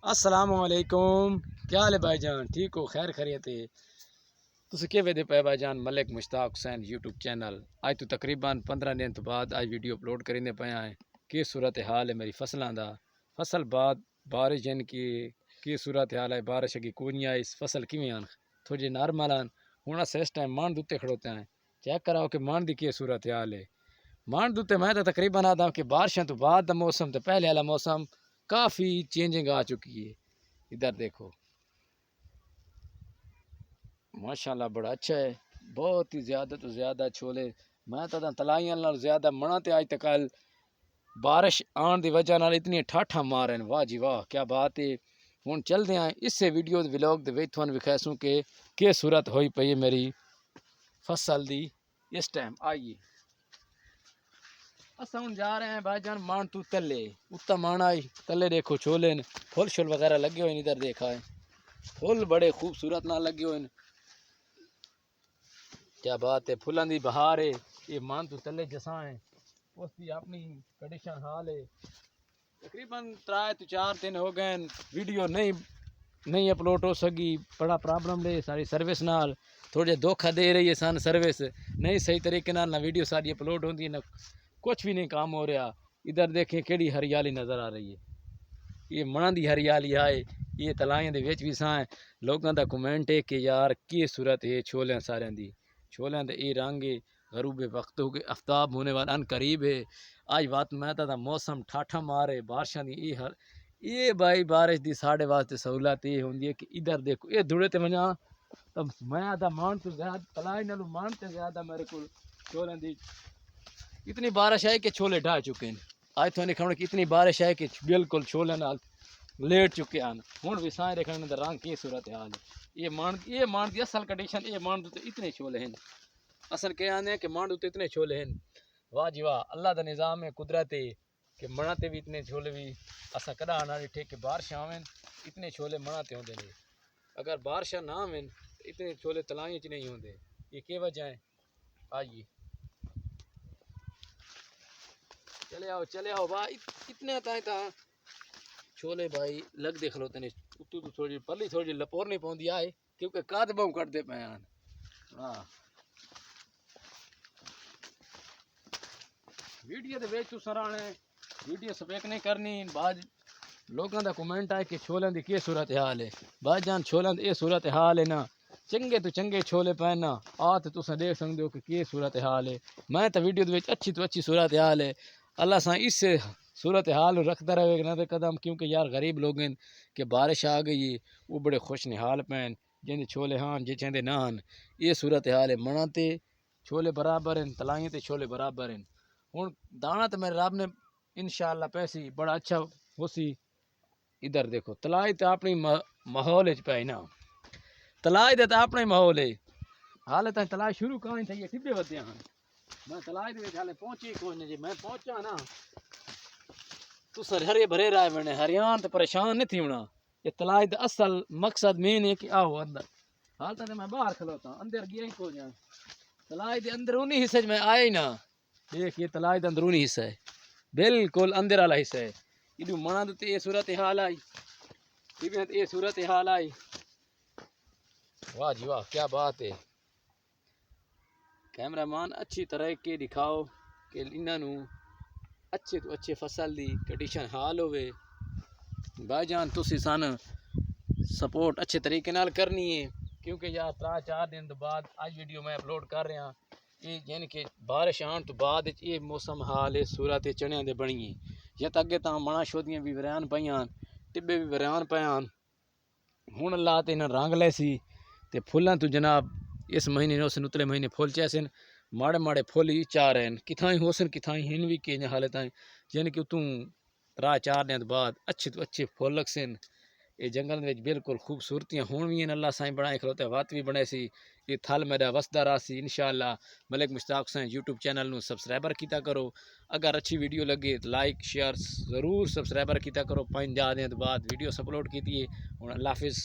السلام علیکم، کیا حال ہے بھائی جان؟ ٹھیک ہو؟ خیر خیریت ہے؟ تسی کیویں دے پے بھائی جان؟ ملک مشتاق حسین یوٹیوب چینل اج تو تقریباً 15 دن تو بعد اج ویڈیو اپلوڈ کریندے پیا ہیں۔ کی صورت حال ہے میری فصلاں دا؟ فصل بعد بارش جن کی صورت حال ہے؟ بارش کی کونی آئی، فصل کیویں آن؟ تھوڑی نارمل آن؟ ہن اس ٹائم مان دوتے کھڑوتے ہیں، چیک کراؤ کہ مان دی کی صورت حال ہے۔ مان دوتے میں تو تقریباً آدھا کہ بارشاں تو بعد دا موسم تو پہلے والا موسم کافی چینجنگ آ چکی ہے۔ ادھر دیکھو ماشاءاللہ بڑا اچھا ہے، بہت ہی زیادہ تو زیادہ چھولے میں تو تلائیاں نال زیادہ منا تے آج تک بارش آن دی وجہ نال اتنی ٹھاٹھا مارن، واہ جی واہ کیا بات ہے۔ ہن چل دے ہیں اس سے ویڈیو ولاگ دے وچ تھانوں وکھاسوں کہ صورت ہوئی پئی ہے میری فصل دی اس ٹائم۔ آئیے اساں ہن جا رہے ہیں بھائی جان مان تو تلے، اتتا مان آئی تلے دیکھو چھولے پھل شل وغیرہ لگے ہوئے، ادھر دیکھا ہے پھول بڑے خوبصورت نہ لگے ہوئے، کیا بات ہے، پھلاں دی بہار ہے۔ یہ مان تو تلے جساں ہے اس دی اپنی کنڈیشن حال ہے۔ تقریباً 3-4 دن ہو گئے ویڈیو نہیں اپلوڈ ہو سکی، بڑا پرابلم رہی ساری سروس نال، تھوڑے دھوکھا دے رہی ہے سان سروس، نہیں صحیح طریقے نال نہ ویڈیو ساری اپلوڈ ہوندی ہے نہ کچھ بھی نہیں کام ہو رہا۔ ادھر دیکھیں کیڑی ہریالی نظر آ رہی ہے، یہ منا دی ہریالی آئے، یہ تلائیاں دے وچ بھی ساں لوگاں دا کمنٹ ہے کہ یار کی صورت ہے چھولیاں ساریاں دی، چھولیاں دے یہ رنگ ہے، غروب وقت ہو کے آفتاب ہونے والا ان قریب ہے۔ آج بات میں تا موسم ٹھاٹھا مارے بارشاں دی یہ بھائی بارش دی ساڈے واسطے سہولت یہ ہوندی ہے کہ ادھر دیکھو یہ دھڑے تے ونجا تو میں آدھا مان تو زیادہ تلائی نالو مان تے زیادہ میرے کو چھولیاں دی اتنی بارش ہے کہ چھولے ڈھا چکے ہیں۔ آج تو نہیں کھانا کہ اتنی بارش ہے کہ بالکل چھولے نال لیٹ چکے ہیں۔ ہن بھی سائیں رکھنے دا رنگ کی صورت حال ہے، یہ مان دی اصل کنڈیشن یہ مان دو اتنے چھولے ہیں، اصل کیا آنے کہ مان دو اتنے چھولے ہیں۔ واہ جی واہ اللہ دا نظام ہے، قدرت ہے کہ مناتے بھی اتنے چھولے بھی اسا کدا نہ ڈٹھے کہ بارش آویں اتنے چھولے مناتے ہوندے نے، اگر بارش نہ آویں اتنے چھولے تلائیں چ نہیں ہوندے، یہ کی وجہ ہے؟ آئیے چلے آؤ بھائی، اتنے تائیں تا چھولے بھائی لگ دے کھلوتے نے، اتو تو تھوڑی پرلی تھوڑی لپورنی پوندی آئے کیونکہ کاد بہو کٹ دے پے آن۔ ہاں ویڈیو دے وچ تو سرانے ویڈیو سپیک نہیں کرنی، بعد لوگاں دا کمنٹ آئے کہ چھولیاں دی کی صورت حال ہے۔ بھائی جان چھولیاں دی یہ صورت حال ہے نا، چنگے تو چنگے چھولے پے نا آ تے تساں دیکھ سکدے ہو کہ کی صورت حال ہے۔ میں تو ویڈیو دے وچ اچھی تو اچھی صورت حال ہے، اللہ سا اس سے صورت حال رکھتا رہے نہ قدم، کیونکہ یار غریب لوگ ہیں کہ بارش آ گئی وہ بڑے خوش نحال پین جن چھولے ہاں جی چندے نہ ہن، یہ صورت حال ہے۔ مناتے چھولے برابر ہیں، تلائیں تے چھولے برابر ہیں۔ ہن دانا تو میرے رب نے انشاءاللہ پیسی بڑا اچھا ہو سی۔ ادھر دیکھو تلائی تو اپنی ماحول وچ پئی نا، تلائی دے تو اپنا ہی ماحول ہے، حالے تک تلائی شروع کہاں تھی ٹھبے ودیاں ہن، میں تلائی دے وچ حالے پہنچی کوئی نہیں، جی میں پہنچا نا تو سر ہرے بھرے رائے بنے ہریان تو پریشان نہیں تھی ہونا۔ یہ تلائی دا اصل مقصد مین ہے کہ آؤ اندر، حال تک میں باہر کھلوتا اندر گیا ہی کو جان، تلائی دے اندرونی حصے میں آئے ہی نا، دیکھ یہ تلائی دا اندرونی حصہ ہے، بالکل اندر والا حصہ ہے۔ یہ منا دے یہ صورت حال آئی، یہ صورت حال آئی، واہ جی واہ کیا بات ہے۔ کیمرہ مان اچھی طرح کے دکھاؤ کہ انہوں اچھے تو اچھے فصل دی کنڈیشن حال ہوئے۔ بھائی جان تسی سان سپورٹ اچھے طریقے نال کرنی ہے، کیونکہ یار 3-4 دن تو بعد آج ویڈیو میں اپلوڈ کر رہا ہوں، یہ یعنی کہ بارش آن تو بعد یہ موسم حال ہے صورت چنیاں دے بنی ہے، یا تک اگے تاں منا شودیاں بھی وریان پیاں ٹبے بھی وریان پیاں، ہن اللہ تے انہاں رنگ لے سی تے پھلاں تو جناب اس مہینے نو سن اتلے مہینے پھول چیسن ماڑے ماڑے پھول ہی چار ہیں، کتھائیں ہو سن کتھائیں ہن بھی کہ حالت ہیں، یعنی کہ اتوں 3-4 دن بعد اچھے تو اچھے پھول لگ سن۔ یہ جنگل میں بالکل خوبصورتیاں ہون بھی ہیں، اللہ سائیں بڑھائیں کھلوتے وات بھی بنے سی، یہ تھل میرا وسدا رہا سی انشاءاللہ۔ ملک مشتاق حسین یوٹیوب چینل نو سبسکرائبر کیتا کرو، اگر اچھی ویڈیو لگے تو لائک شیئر ضرور سبسکرائبر کیتا کرو۔ 5 دن بعد ویڈیو اپلوڈ کیتی ہے، اللہ حافظ۔